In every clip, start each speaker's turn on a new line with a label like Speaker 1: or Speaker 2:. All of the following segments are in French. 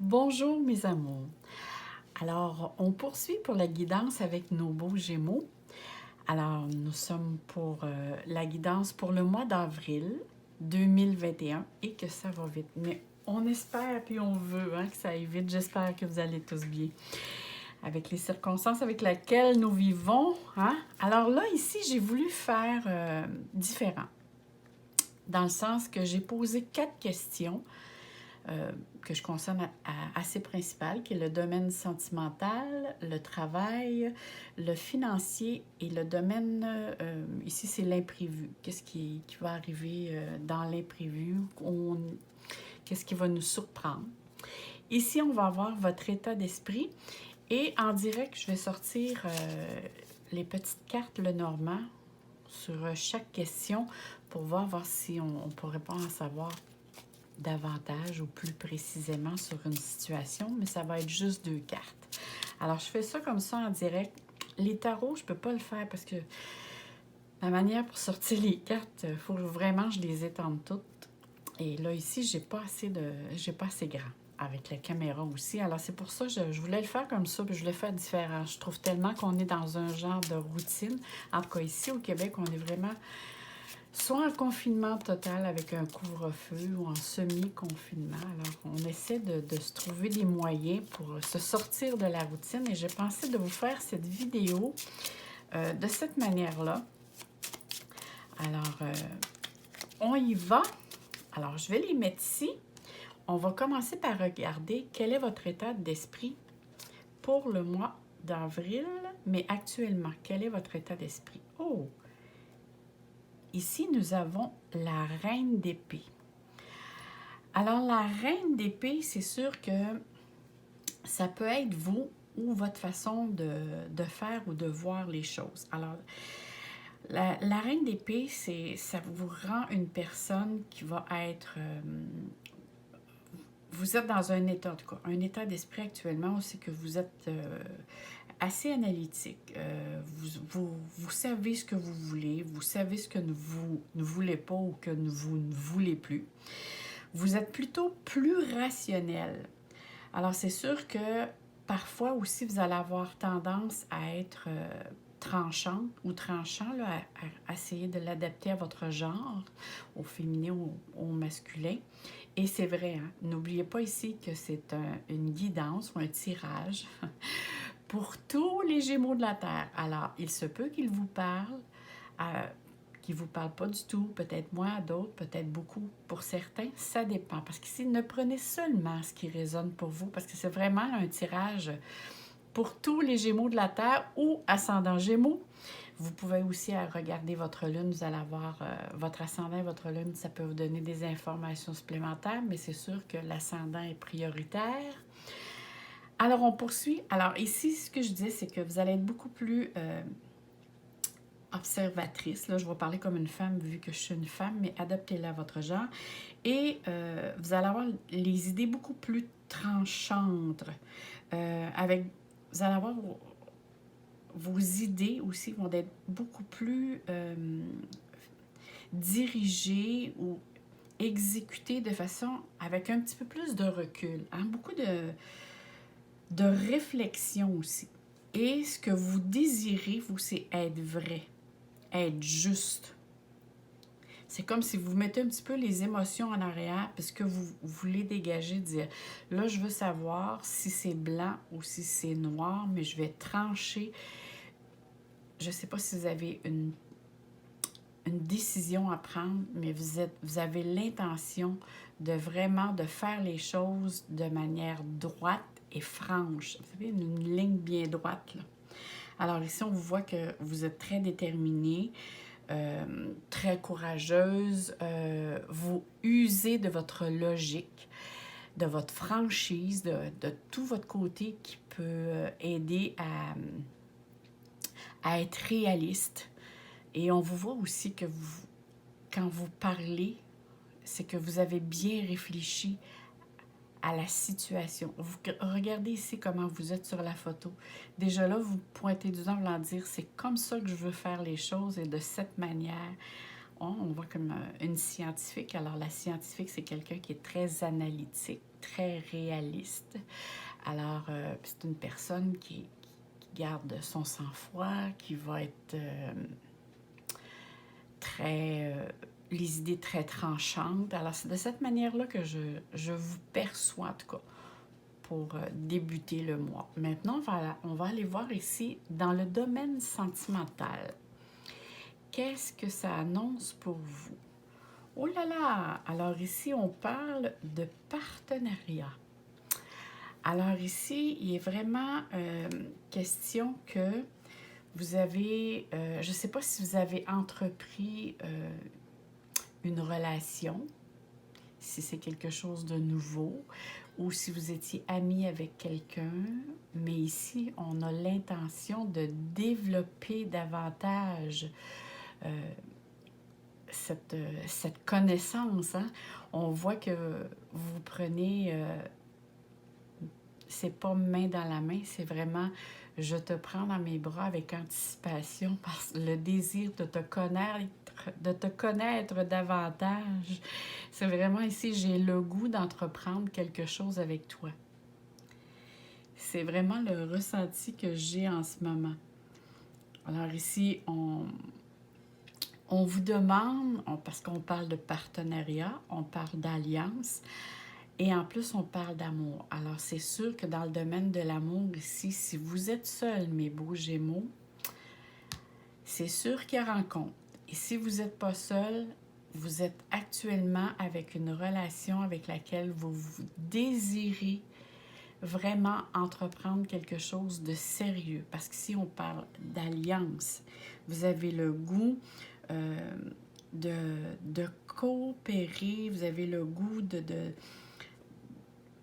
Speaker 1: Bonjour mes amours. Alors, on poursuit pour la guidance avec nos beaux Gémeaux. Alors, nous sommes pour la guidance pour le mois d'avril 2021 et que ça va vite. Mais on espère puis on veut que ça aille vite. J'espère que vous allez tous bien avec les circonstances avec lesquelles nous vivons. Alors là, ici, j'ai voulu faire différent. Dans le sens que j'ai posé 4 questions que je considère assez principal, qui est le domaine sentimental, le travail, le financier et le domaine, ici c'est l'imprévu. Qu'est-ce qui va arriver dans l'imprévu? Qu'est-ce qui va nous surprendre? Ici, on va avoir votre état d'esprit et en direct, je vais sortir les petites cartes Lenormand sur chaque question pour voir si on pourrait pas en savoir davantage ou plus précisément sur une situation, mais ça va être juste 2 cartes. Alors, je fais ça comme ça en direct. Les tarots, je ne peux pas le faire parce que la manière pour sortir les cartes, il faut vraiment que je les étende toutes. Et là, ici, j'ai pas assez grand avec la caméra aussi. Alors, c'est pour ça que je voulais le faire comme ça, puis je voulais faire différent. Je trouve tellement qu'on est dans un genre de routine. En tout cas, ici, au Québec, on est vraiment soit en confinement total avec un couvre-feu ou en semi-confinement. Alors, on essaie de se trouver des moyens pour se sortir de la routine et j'ai pensé de vous faire cette vidéo de cette manière-là. Alors, on y va. Alors, je vais les mettre ici. On va commencer par regarder quel est votre état d'esprit pour le mois d'avril, mais actuellement, quel est votre état d'esprit? Oh! Ici, nous avons la reine d'épée. Alors, la reine d'épée, c'est sûr que ça peut être vous ou votre façon de faire ou de voir les choses. Alors, la reine d'épée, ça vous rend une personne qui va être... vous êtes dans un état, en tout cas, un état d'esprit actuellement où c'est que vous êtes assez analytique. Vous savez ce que vous voulez, vous savez ce que vous ne voulez pas ou que vous ne voulez plus. Vous êtes plutôt plus rationnel. Alors, c'est sûr que parfois aussi, vous allez avoir tendance à être tranchant ou tranchant, là, à essayer de l'adapter à votre genre, au féminin ou au masculin. Et c'est vrai, n'oubliez pas ici que c'est une guidance ou un tirage pour tous les Gémeaux de la Terre. Alors, il se peut qu'il vous parle, qui ne vous parle pas du tout, peut-être moins à d'autres, peut-être beaucoup pour certains, ça dépend. Parce qu'ici, ne prenez seulement ce qui résonne pour vous, parce que c'est vraiment un tirage pour tous les Gémeaux de la Terre ou ascendant Gémeaux. Vous pouvez aussi regarder votre lune, vous allez avoir votre ascendant et votre lune, ça peut vous donner des informations supplémentaires, mais c'est sûr que l'ascendant est prioritaire. Alors, on poursuit. Alors, ici, ce que je dis, c'est que vous allez être beaucoup plus observatrice. Là, je vais parler comme une femme, vu que je suis une femme, mais adaptez-la à votre genre. Et vous allez avoir les idées beaucoup plus tranchantes. Vous allez avoir vos idées aussi vont être beaucoup plus dirigées ou exécutées de façon avec un petit peu plus de recul. Beaucoup de réflexion aussi. Et ce que vous désirez, vous, c'est être vrai, être juste. C'est comme si vous mettez un petit peu les émotions en arrière, parce que vous voulez dégager, dire, là, je veux savoir si c'est blanc ou si c'est noir, mais je vais trancher. Je ne sais pas si vous avez une décision à prendre, mais vous avez l'intention de vraiment de faire les choses de manière droite et franche. Vous savez, une ligne bien droite, là. Alors ici, on vous voit que vous êtes très déterminée, très courageuse. Vous usez de votre logique, de votre franchise, de tout votre côté qui peut aider à être réaliste. Et on vous voit aussi que quand vous parlez, c'est que vous avez bien réfléchi à la situation. Vous regardez ici comment vous êtes sur la photo. Déjà là, vous pointez du doigt en voulant dire, c'est comme ça que je veux faire les choses et de cette manière, on voit comme une scientifique. Alors, la scientifique, c'est quelqu'un qui est très analytique, très réaliste. Alors, c'est une personne qui garde son sang-froid, qui va être très... les idées très tranchantes. Alors, c'est de cette manière-là que je vous perçois, en tout cas, pour débuter le mois. Maintenant, on va aller voir ici, dans le domaine sentimental. Qu'est-ce que ça annonce pour vous? Oh là là! Alors ici, on parle de partenariat. Alors ici, il est vraiment question que vous avez, je ne sais pas si vous avez entrepris une relation, si c'est quelque chose de nouveau, ou si vous étiez ami avec quelqu'un, mais ici, on a l'intention de développer davantage cette connaissance. Hein? On voit que vous prenez, c'est pas main dans la main, c'est vraiment je te prends dans mes bras avec anticipation parce que le désir de te connaître davantage. C'est vraiment ici, j'ai le goût d'entreprendre quelque chose avec toi. C'est vraiment le ressenti que j'ai en ce moment. Alors ici, on vous demande, parce qu'on parle de partenariat, on parle d'alliance, et en plus, on parle d'amour. Alors, c'est sûr que dans le domaine de l'amour ici, si vous êtes seul, mes beaux Gémeaux, c'est sûr qu'il y a rencontre. Et si vous n'êtes pas seul, vous êtes actuellement avec une relation avec laquelle vous désirez vraiment entreprendre quelque chose de sérieux. Parce que si on parle d'alliance, vous avez le goût de coopérer, vous avez le goût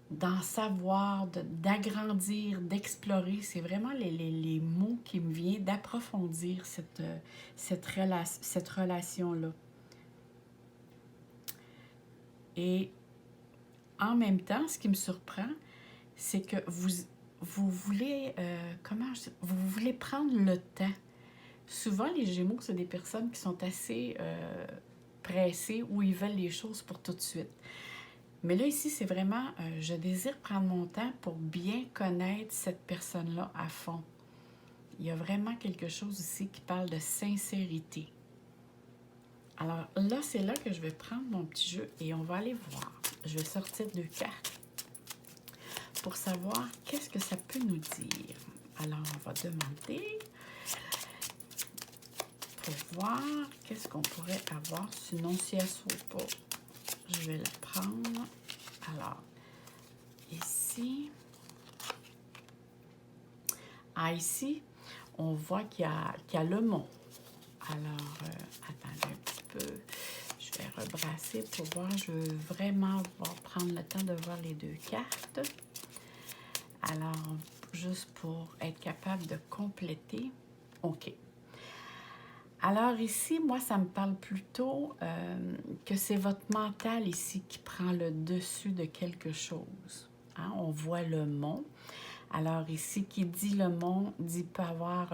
Speaker 1: d'en savoir, d'agrandir, d'explorer. C'est vraiment les mots qui me viennent d'approfondir cette relation-là. Et en même temps, ce qui me surprend, c'est que vous voulez, vous voulez prendre le temps. Souvent, les Gémeaux, c'est des personnes qui sont assez pressées ou ils veulent les choses pour tout de suite. Mais là, ici, c'est vraiment, je désire prendre mon temps pour bien connaître cette personne-là à fond. Il y a vraiment quelque chose ici qui parle de sincérité. Alors là, c'est là que je vais prendre mon petit jeu et on va aller voir. Je vais sortir 2 cartes pour savoir qu'est-ce que ça peut nous dire. Alors, on va demander pour voir qu'est-ce qu'on pourrait avoir. Sinon, si elle ne saute pas, je vais la prendre. Alors, ici, ici, on voit qu'il y a le mont. Alors, attendez un petit peu. Je vais rebrasser pour voir. Je veux vraiment prendre le temps de voir les 2 cartes. Alors, juste pour être capable de compléter. OK. Alors ici, moi, ça me parle plutôt que c'est votre mental ici qui prend le dessus de quelque chose. Hein? On voit le mont. Alors ici, qui dit le mont, dit peut avoir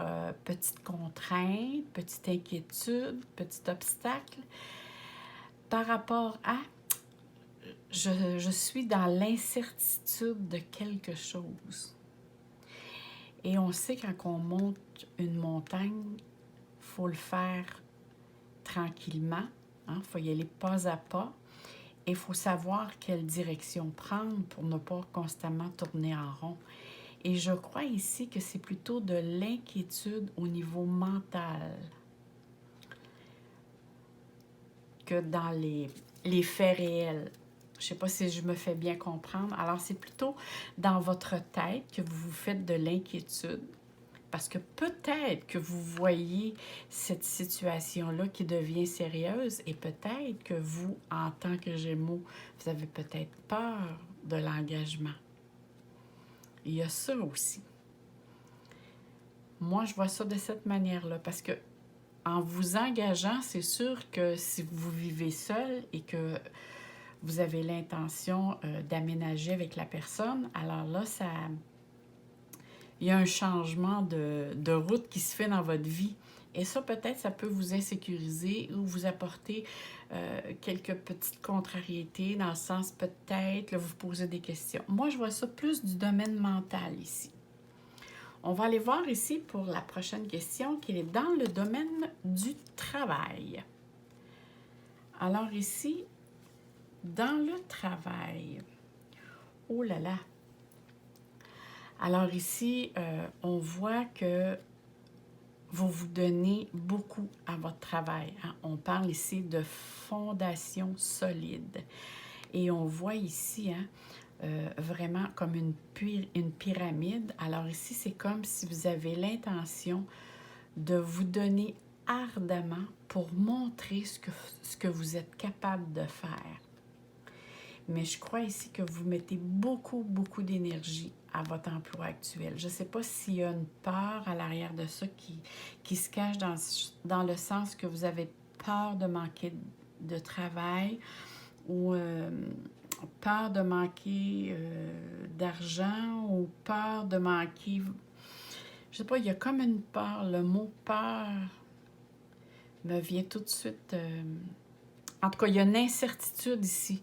Speaker 1: petite contrainte, petite inquiétude, petit obstacle. Par rapport à, je suis dans l'incertitude de quelque chose. Et on sait quand on monte une montagne, il faut le faire tranquillement, il faut y aller pas à pas. Et il faut savoir quelle direction prendre pour ne pas constamment tourner en rond. Et je crois ici que c'est plutôt de l'inquiétude au niveau mental que dans les faits réels. Je ne sais pas si je me fais bien comprendre. Alors, c'est plutôt dans votre tête que vous vous faites de l'inquiétude. Parce que peut-être que vous voyez cette situation-là qui devient sérieuse et peut-être que vous, en tant que Gémeaux, vous avez peut-être peur de l'engagement. Il y a ça aussi. Moi, je vois ça de cette manière-là parce que en vous engageant, c'est sûr que si vous vivez seul et que vous avez l'intention d'aménager avec la personne, alors là, il y a un changement de route qui se fait dans votre vie. Et ça, peut-être, ça peut vous insécuriser ou vous apporter quelques petites contrariétés, dans le sens peut-être, là, vous posez des questions. Moi, je vois ça plus du domaine mental ici. On va aller voir ici pour la prochaine question qui est dans le domaine du travail. Alors ici, dans le travail, oh là là! Alors ici, on voit que vous vous donnez beaucoup à votre travail. Hein? On parle ici de fondation solide. Et on voit ici vraiment comme une pyramide. Alors ici, c'est comme si vous avez l'intention de vous donner ardemment pour montrer ce que vous êtes capable de faire. Mais je crois ici que vous mettez beaucoup, beaucoup d'énergie à votre emploi actuel. Je ne sais pas s'il y a une peur à l'arrière de ça qui se cache dans le sens que vous avez peur de manquer de travail ou peur de manquer d'argent ou peur de manquer... Je ne sais pas, il y a comme une peur. Le mot peur me vient tout de suite... En tout cas, il y a une incertitude ici.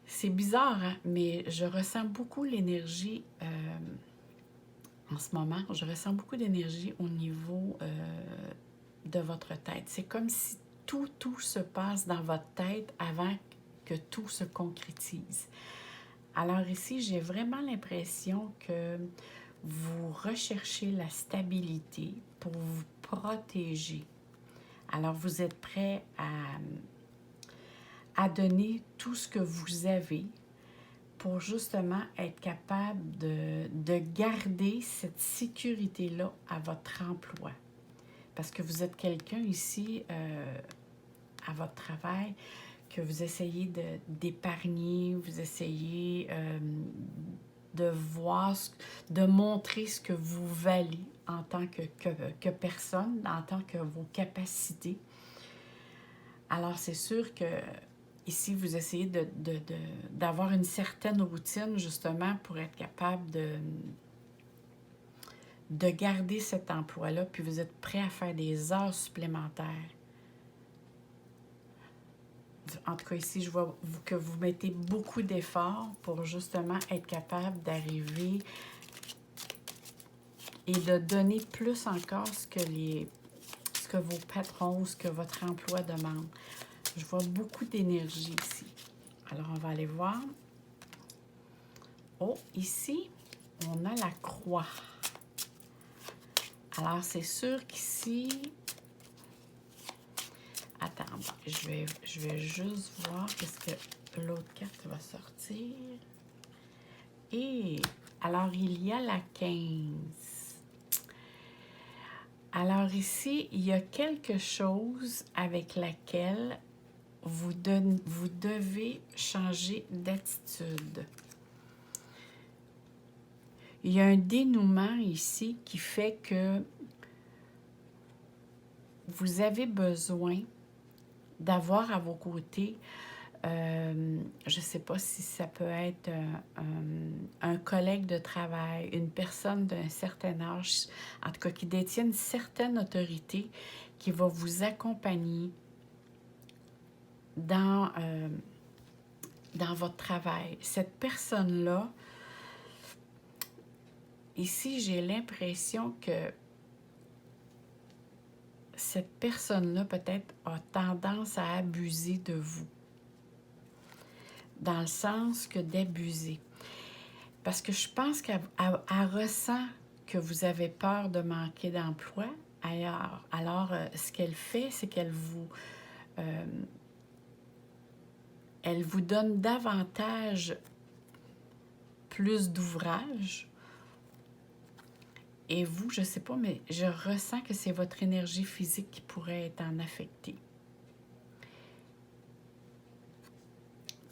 Speaker 1: C'est bizarre, hein? Mais je ressens beaucoup l'énergie en ce moment. Je ressens beaucoup d'énergie au niveau de votre tête. C'est comme si tout se passe dans votre tête avant que tout se concrétise. Alors ici, j'ai vraiment l'impression que vous recherchez la stabilité pour vous protéger. Alors, vous êtes prêt à donner tout ce que vous avez pour justement être capable de garder cette sécurité-là à votre emploi. Parce que vous êtes quelqu'un ici, à votre travail, que vous essayez d'épargner, vous essayez de voir, de montrer ce que vous valez en tant que personne, en tant que vos capacités. Alors, c'est sûr que ici, vous essayez d'avoir une certaine routine, justement, pour être capable de garder cet emploi-là, puis vous êtes prêt à faire des heures supplémentaires. En tout cas, ici, je vois que vous mettez beaucoup d'efforts pour justement être capable d'arriver et de donner plus encore ce que vos patrons, ce que votre emploi demande. Je vois beaucoup d'énergie ici. Alors, on va aller voir. Oh, ici, on a la croix. Alors, c'est sûr qu'ici... Attends, je vais juste voir qu'est-ce que l'autre carte va sortir. Et alors, il y a la 15. Alors ici, il y a quelque chose avec laquelle vous devez changer d'attitude. Il y a un dénouement ici qui fait que vous avez besoin d'avoir à vos côtés, je ne sais pas si ça peut être un collègue de travail, une personne d'un certain âge, en tout cas qui détient une certaine autorité, qui va vous accompagner dans votre travail. Cette personne-là, ici, j'ai l'impression que cette personne-là, peut-être, a tendance à abuser de vous. Dans le sens que d'abuser. Parce que je pense qu'elle ressent que vous avez peur de manquer d'emploi ailleurs. Alors, ce qu'elle fait, c'est qu'elle vous donne davantage plus d'ouvrages. Et vous, je ne sais pas, mais je ressens que c'est votre énergie physique qui pourrait être en affectée.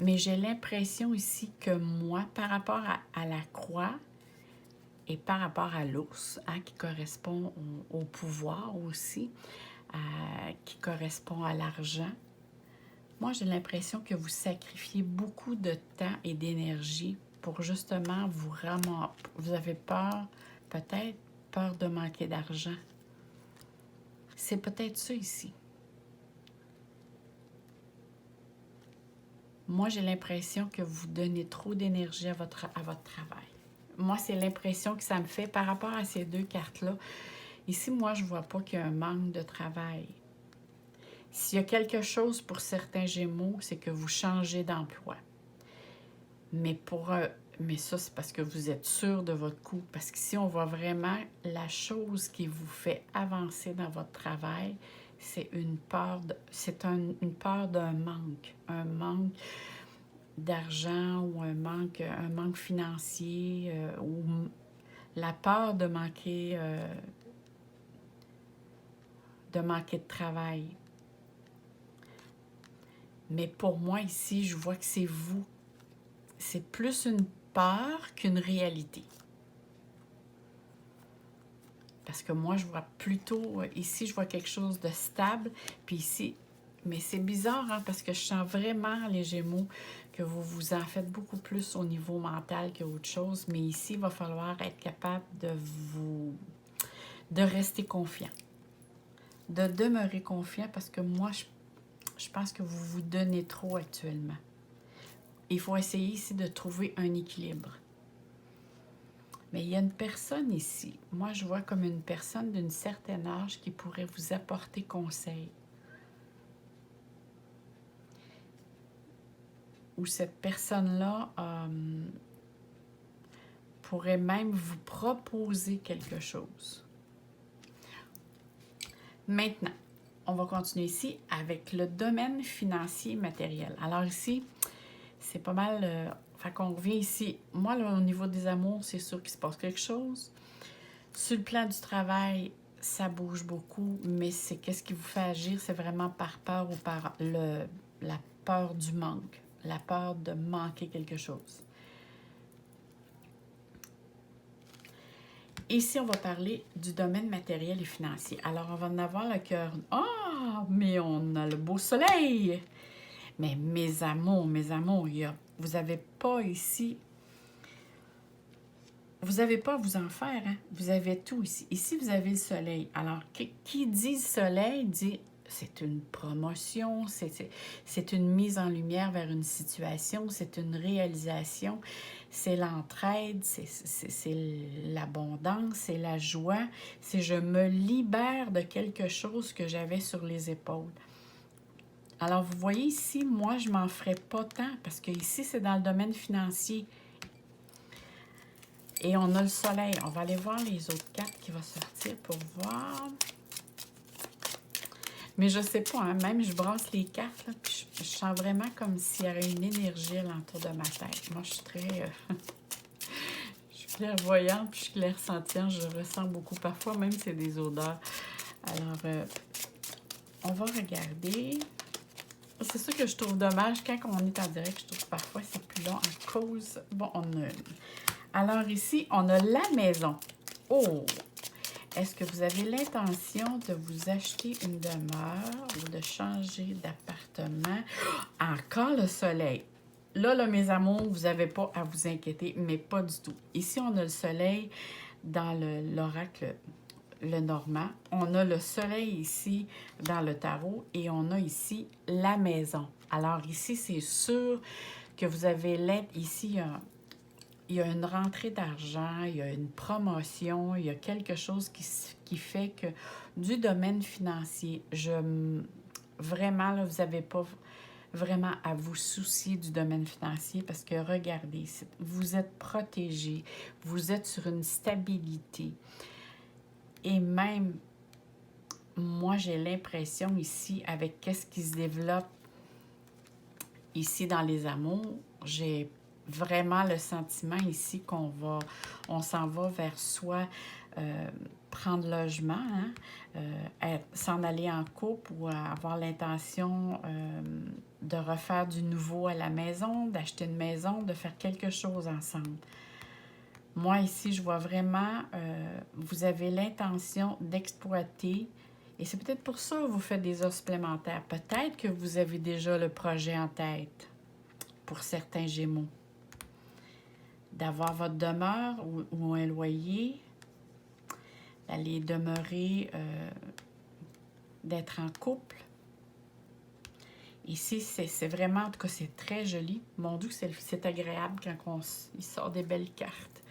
Speaker 1: Mais j'ai l'impression ici que moi, par rapport à la croix et par rapport à l'ours, hein, qui correspond au pouvoir aussi, qui correspond à l'argent, moi, j'ai l'impression que vous sacrifiez beaucoup de temps et d'énergie pour justement vous ramasser. Vous avez peur, peut-être, peur de manquer d'argent. C'est peut-être ça ici. Moi, j'ai l'impression que vous donnez trop d'énergie à votre travail. Moi, c'est l'impression que ça me fait par rapport à ces deux cartes-là. Ici, moi, je ne vois pas qu'il y a un manque de travail. S'il y a quelque chose pour certains Gémeaux, c'est que vous changez d'emploi. Mais mais ça, c'est parce que vous êtes sûr de votre coup. Parce qu'ici, on voit vraiment la chose qui vous fait avancer dans votre travail, c'est une peur, une peur d'un manque. Un manque d'argent ou un manque financier ou la peur de manquer de travail. Mais pour moi, ici, je vois que c'est vous. C'est plus une peur qu'une réalité. Parce que moi, je vois plutôt, ici, je vois quelque chose de stable. Puis ici, mais c'est bizarre, hein, parce que je sens vraiment, les Gémeaux, que vous vous en faites beaucoup plus au niveau mental qu'autre chose. Mais ici, il va falloir être capable de rester confiant. De demeurer confiant parce que moi, je pense que vous vous donnez trop actuellement. Il faut essayer ici de trouver un équilibre. Mais il y a une personne ici, moi je vois comme une personne d'une certaine âge qui pourrait vous apporter conseil. Ou cette personne-là pourrait même vous proposer quelque chose. Maintenant, on va continuer ici avec le domaine financier matériel. Alors ici, c'est pas mal... fait qu'on revient ici. Moi, là, au niveau des amours, c'est sûr qu'il se passe quelque chose. Sur le plan du travail, ça bouge beaucoup, mais c'est qu'est-ce qui vous fait agir, c'est vraiment par peur ou par la peur du manque, la peur de manquer quelque chose. Ici, on va parler du domaine matériel et financier. Alors, on va en avoir le cœur. Ah, mais on a le beau soleil! Mais mes amours, vous n'avez pas ici... Vous n'avez pas à vous en faire, hein? Vous avez tout ici. Ici, vous avez le soleil. Alors, qui dit soleil dit c'est une promotion, c'est une mise en lumière vers une situation, c'est une réalisation, c'est l'entraide, c'est l'abondance, c'est la joie, c'est je me libère de quelque chose que j'avais sur les épaules. Alors, vous voyez ici, moi, je m'en ferai pas tant parce que ici, c'est dans le domaine financier. Et on a le soleil. On va aller voir les autres cartes qui vont sortir pour voir. Mais je sais pas, hein, même je brasse les cartes, là, puis je sens vraiment comme s'il y avait une énergie alentour de ma tête. Moi, je suis très... je suis clairvoyante, puis je suis clairsentiente. Je ressens beaucoup. Parfois, même, c'est des odeurs. Alors, on va regarder. C'est ça que je trouve dommage. Quand on est en direct, je trouve que parfois, c'est plus long à cause... Bon, on a... Alors ici, on a la maison. Oh! Est-ce que vous avez l'intention de vous acheter une demeure ou de changer d'appartement? Encore le soleil. Là, mes amours, vous n'avez pas à vous inquiéter, mais pas du tout. Ici, on a le soleil dans l'oracle, le normand. On a le soleil ici dans le tarot et on a ici la maison. Alors ici, c'est sûr que vous avez ici il y a une rentrée d'argent, il y a une promotion, il y a quelque chose qui fait que du domaine financier, vraiment, là, vous n'avez pas vraiment à vous soucier du domaine financier parce que regardez, vous êtes protégé, vous êtes sur une stabilité. Et même, moi, j'ai l'impression ici, avec qu'est-ce qui se développe ici dans les amours, j'ai vraiment le sentiment ici on s'en va vers soit prendre logement, hein, s'en aller en couple ou avoir l'intention de refaire du nouveau à la maison, d'acheter une maison, de faire quelque chose ensemble. Moi, ici, je vois vraiment, vous avez l'intention d'exploiter, et c'est peut-être pour ça que vous faites des heures supplémentaires. Peut-être que vous avez déjà le projet en tête pour certains Gémeaux. D'avoir votre demeure ou un loyer, d'aller demeurer d'être en couple. Ici, c'est vraiment, en tout cas, c'est très joli. Mon Dieu, c'est agréable quand il sort des belles cartes.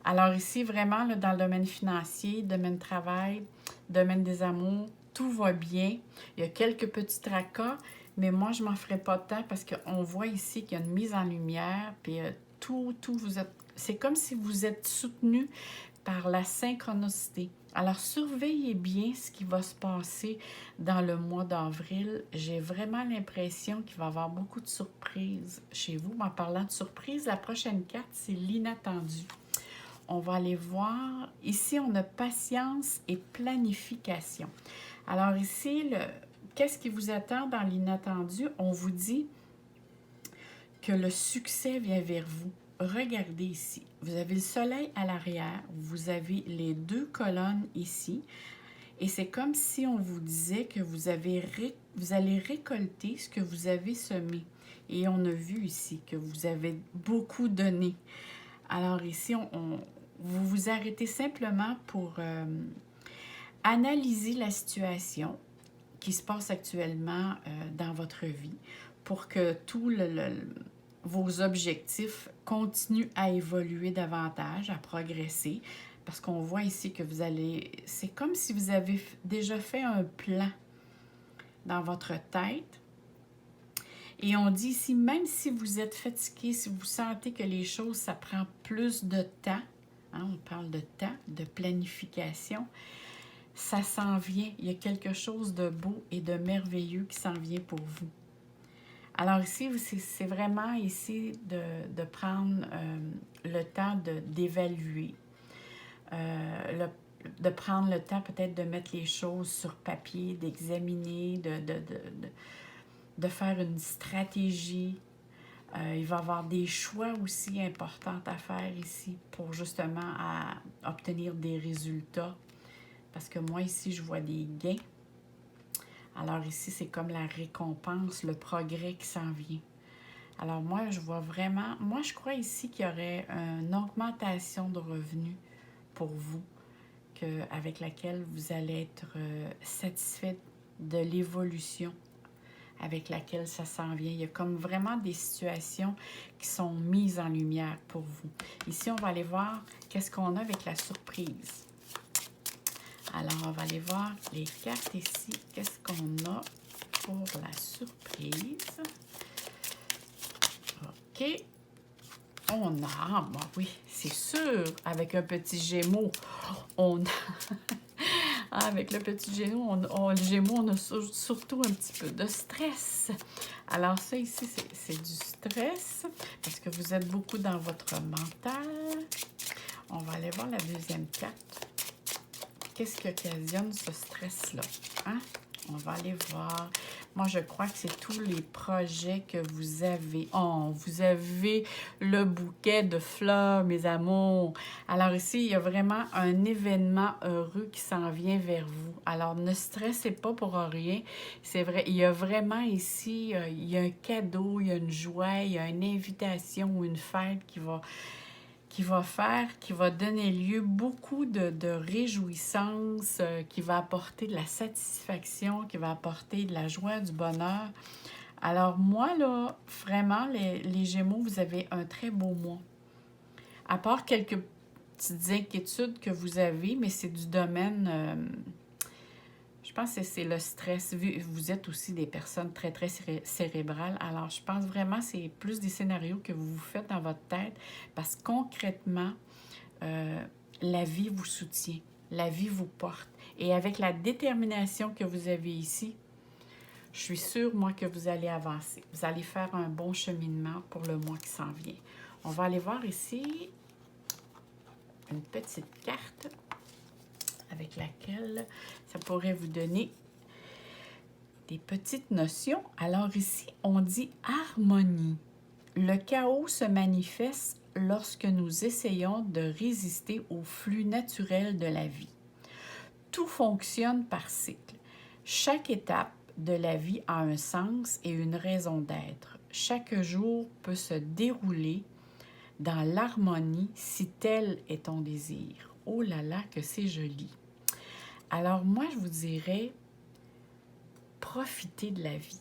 Speaker 1: Alors ici, vraiment, là, dans le domaine financier, domaine travail, domaine des amours, tout va bien. Il y a quelques petits tracas, mais moi, je m'en ferai pas de temps parce qu'on voit ici qu'il y a une mise en lumière, puis tout, vous êtes... C'est comme si vous êtes soutenu par la synchronicité. Alors, surveillez bien ce qui va se passer dans le mois d'avril. J'ai vraiment l'impression qu'il va y avoir beaucoup de surprises chez vous. En parlant de surprises, la prochaine carte, c'est l'inattendu. On va aller voir. Ici, on a patience et planification. Alors ici, qu'est-ce qui vous attend dans l'inattendu? On vous dit que le succès vient vers vous. Regardez ici. Vous avez le soleil à l'arrière. Vous avez les deux colonnes ici. Et c'est comme si on vous disait que vous allez récolter ce que vous avez semé. Et on a vu ici que vous avez beaucoup donné. Alors ici, vous vous arrêtez simplement pour analyser la situation qui se passe actuellement dans votre vie pour que tous vos objectifs continuent à évoluer davantage, à progresser. Parce qu'on voit ici que vous allez... C'est comme si vous avez déjà fait un plan dans votre tête. Et on dit ici, même si vous êtes fatigué, si vous sentez que les choses, ça prend plus de temps, hein, on parle de temps, de planification, ça s'en vient. Il y a quelque chose de beau et de merveilleux qui s'en vient pour vous. Alors ici, c'est vraiment ici de prendre le temps d'évaluer, de prendre le temps peut-être de mettre les choses sur papier, d'examiner, de faire une stratégie. Il va y avoir des choix aussi importants à faire ici pour justement obtenir des résultats. Parce que moi, ici, je vois des gains. Alors ici, c'est comme la récompense, le progrès qui s'en vient. Alors moi, je vois vraiment... Moi, je crois ici qu'il y aurait une augmentation de revenus pour vous, avec laquelle vous allez être satisfait de l'évolution avec laquelle ça s'en vient. Il y a comme vraiment des situations qui sont mises en lumière pour vous. Ici, on va aller voir qu'est-ce qu'on a avec la surprise. Alors, on va aller voir les cartes ici. Qu'est-ce qu'on a pour la surprise? OK. On a, bon, oui, c'est sûr, avec un petit Gémeaux, on a... Avec le petit Gémeaux, le Gémeaux, on a surtout un petit peu de stress. Alors ça ici, c'est du stress parce que vous êtes beaucoup dans votre mental. On va aller voir la deuxième carte. Qu'est-ce qui occasionne ce stress-là? Hein? On va aller voir. Moi, je crois que c'est tous les projets que vous avez. Oh, vous avez le bouquet de fleurs, mes amours. Alors ici, il y a vraiment un événement heureux qui s'en vient vers vous. Alors, ne stressez pas pour rien. C'est vrai, il y a vraiment ici, il y a un cadeau, il y a une joie, il y a une invitation ou une fête qui va donner lieu beaucoup de réjouissance, qui va apporter de la satisfaction, qui va apporter de la joie, du bonheur. Alors moi, là, vraiment, les Gémeaux, vous avez un très beau mois. À part quelques petites inquiétudes que vous avez, mais c'est du domaine... je pense que c'est le stress. Vous êtes aussi des personnes très, très cérébrales. Alors, je pense vraiment que c'est plus des scénarios que vous vous faites dans votre tête parce que concrètement, la vie vous soutient, la vie vous porte. Et avec la détermination que vous avez ici, je suis sûre, moi, que vous allez avancer. Vous allez faire un bon cheminement pour le mois qui s'en vient. On va aller voir ici une petite carte avec laquelle ça pourrait vous donner des petites notions. Alors ici, on dit harmonie. Le chaos se manifeste lorsque nous essayons de résister au flux naturel de la vie. Tout fonctionne par cycle. Chaque étape de la vie a un sens et une raison d'être. Chaque jour peut se dérouler dans l'harmonie si tel est ton désir. Oh là là, que c'est joli! Alors moi, je vous dirais, profitez de la vie.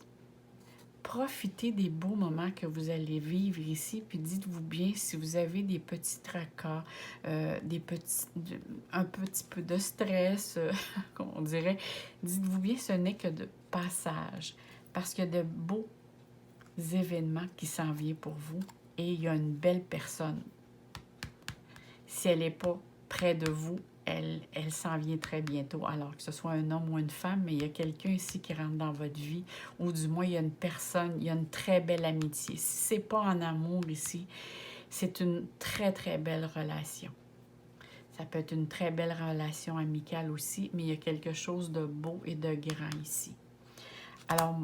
Speaker 1: Profitez des beaux moments que vous allez vivre ici, puis dites-vous bien si vous avez des petits tracas, un petit peu de stress, comme on dirait, dites-vous bien ce n'est que de passage, parce qu'il y a de beaux événements qui s'en viennent pour vous et il y a une belle personne. Si elle n'est pas près de vous, elle s'en vient très bientôt. Alors que ce soit un homme ou une femme, mais il y a quelqu'un ici qui rentre dans votre vie, ou du moins il y a une personne, il y a une très belle amitié. Si ce n'est pas en amour ici, c'est une très, très belle relation. Ça peut être une très belle relation amicale aussi, mais il y a quelque chose de beau et de grand ici. Alors,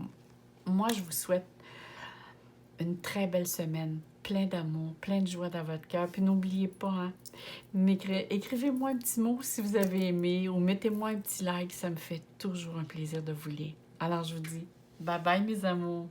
Speaker 1: moi, je vous souhaite une très belle semaine, plein d'amour, plein de joie dans votre cœur. Puis n'oubliez pas, hein, écrivez-moi un petit mot si vous avez aimé ou mettez-moi un petit like, ça me fait toujours un plaisir de vous lire. Alors je vous dis, bye bye mes amours!